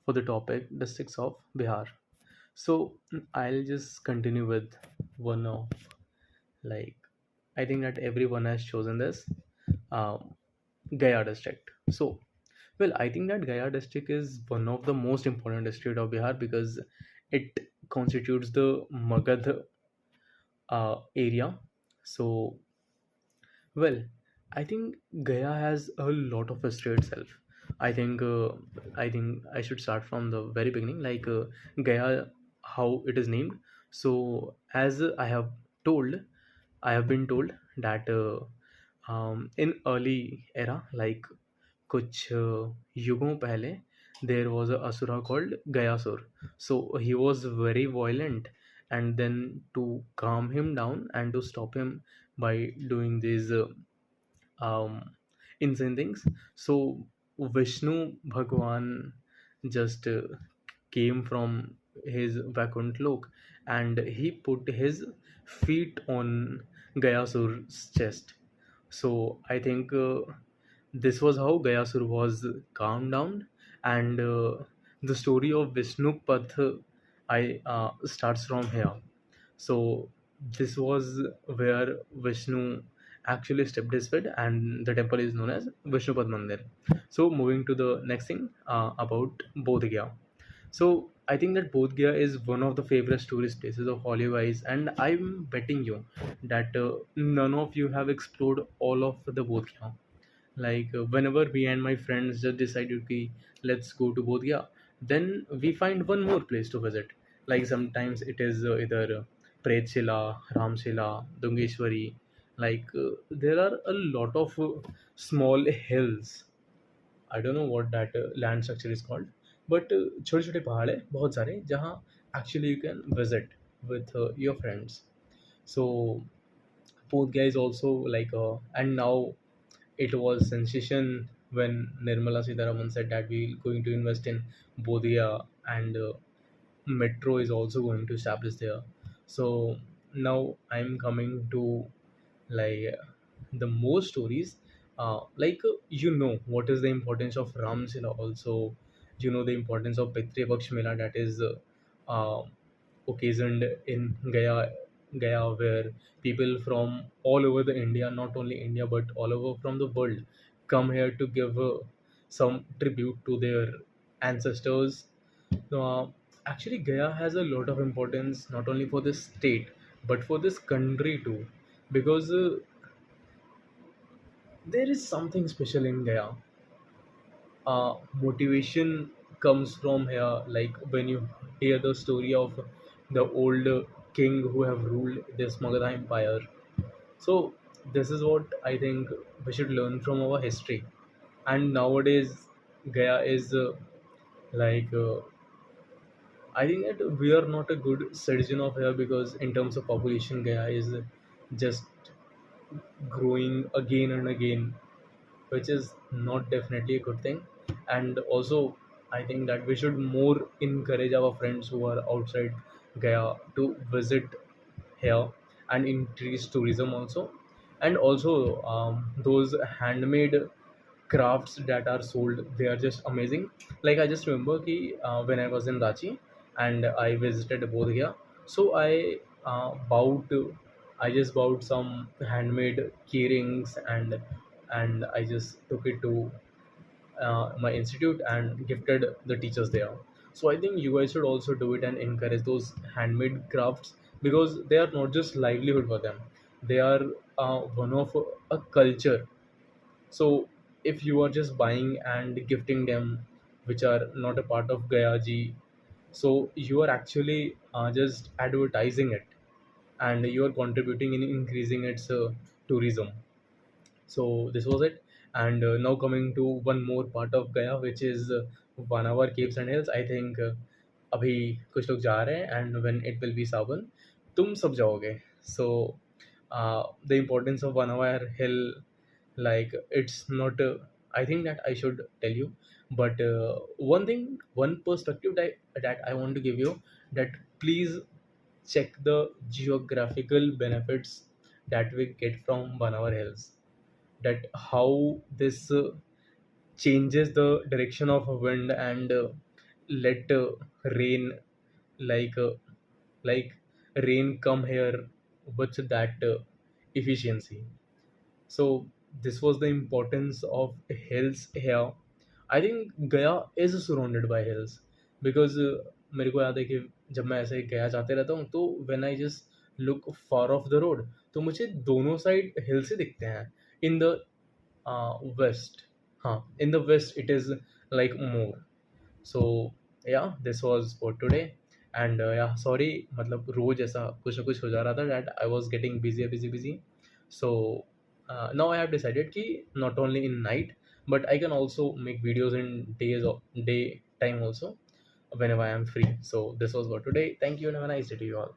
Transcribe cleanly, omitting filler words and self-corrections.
for the topic districts of Bihar. So I'll just continue with one of, like, I think that everyone has chosen this, um, Gaya district. So well, I think that Gaya district is one of the most important district of Bihar because it constitutes the Magad area. So well, I think Gaya has a lot of history itself. I think uh, I think I should start from the very beginning, like Gaya, how it is named. So as I have been told that in early era, like कुछ युगों पहले, there was a asura called Gayasur. So he was very violent, and then to calm him down and to stop him by doing these um, insane things. So Vishnu Bhagwan just came from his Vakunt Lok, and he put his feet on Gayasur's chest. So I think this was how Gayasur was calmed down, and the story of Vishnu Path I starts from here. So this was where Vishnu actually stepped his foot, and the temple is known as Vishnupad Mandir. So moving to the next thing about Bodh Gaya. So I think that Bodh Gaya is one of the favorite tourist places of all you guys, and I'm betting you that none of you have explored all of the Bodh Gaya. Like whenever me and my friends just decided to let's go to Bodh Gaya, then we find one more place to visit. Like sometimes it is either Pretshila, Ramshila, Dungeshwari. Like there are a lot of small hills. I don't know what that land structure is called, but छोटे छोटे पहाड़ है बहुत सारे जहाँ actually you can visit with your friends. So Bodh Gaya is also like and now it was sensation when Nirmala Sitharaman said that we're going to invest in Bodh Gaya, and metro is also going to establish there. So now I'm coming to, like, the more stories. Like you know what is the importance of Ramsila also. You know the importance of Pitri Paksh Mela that is occasioned in Gaya, where people from all over the India, not only India but all over from the world, come here to give some tribute to their ancestors. uh, Actually, Gaya has a lot of importance not only for this state but for this country too, because there is something special in Gaya. Motivation comes from here, like when you hear the story of the old king who have ruled this Magadha Empire. So this is what I think we should learn from our history. And nowadays, Gaya is like I think that we are not a good citizen of here because in terms of population, Gaya is just growing again and again, which is not definitely a good thing. And also, I think that we should more encourage our friends who are outside Gaya to visit here and increase tourism also. And also, those handmade crafts that are sold, they are just amazing. Like I just remember ki, when I was in Rachi and I visited Bodh Gaya, so I just bought some handmade key rings, and I just took it to my institute and gifted the teachers there. So I think you guys should also do it and encourage those handmade crafts because they are not just livelihood for them; they are one of a culture. So if you are just buying and gifting them, which are not a part of Gayaji, so you are actually just advertising it, and you are contributing in increasing its tourism. So this was it. And now coming to one more part of Gaya, which is Vanavar Caves and Hills. I think अभी कुछ लोग जा रहे हैं, and when it will be सावन तुम सब जाओगे. So the importance of Vanavar Hill, like it's not I think that I should tell you, but one thing, one perspective that I want to give you, that please check the geographical benefits that we get from Vanavar Hills, that how this changes the direction of wind, and let rain, like uh, like rain come here with that efficiency. So this was the importance of hills here. I think गया is surrounded by hills because मेरे को याद है कि जब मैं ऐसे गया जाते रहता हूँ तो when I just look far off the road तो मुझे दोनों साइड hills ही दिखते हैं. In the west, हाँ, in the west it is like more. So yeah, this was for today. And yeah, sorry, मतलब रोज ऐसा कुछ ना कुछ हो जा रहा था that I was getting busy. So now I have decided कि not only in night but I can also make videos in days of day time also whenever I am free. So this was for today. Thank you and have a nice day to you all.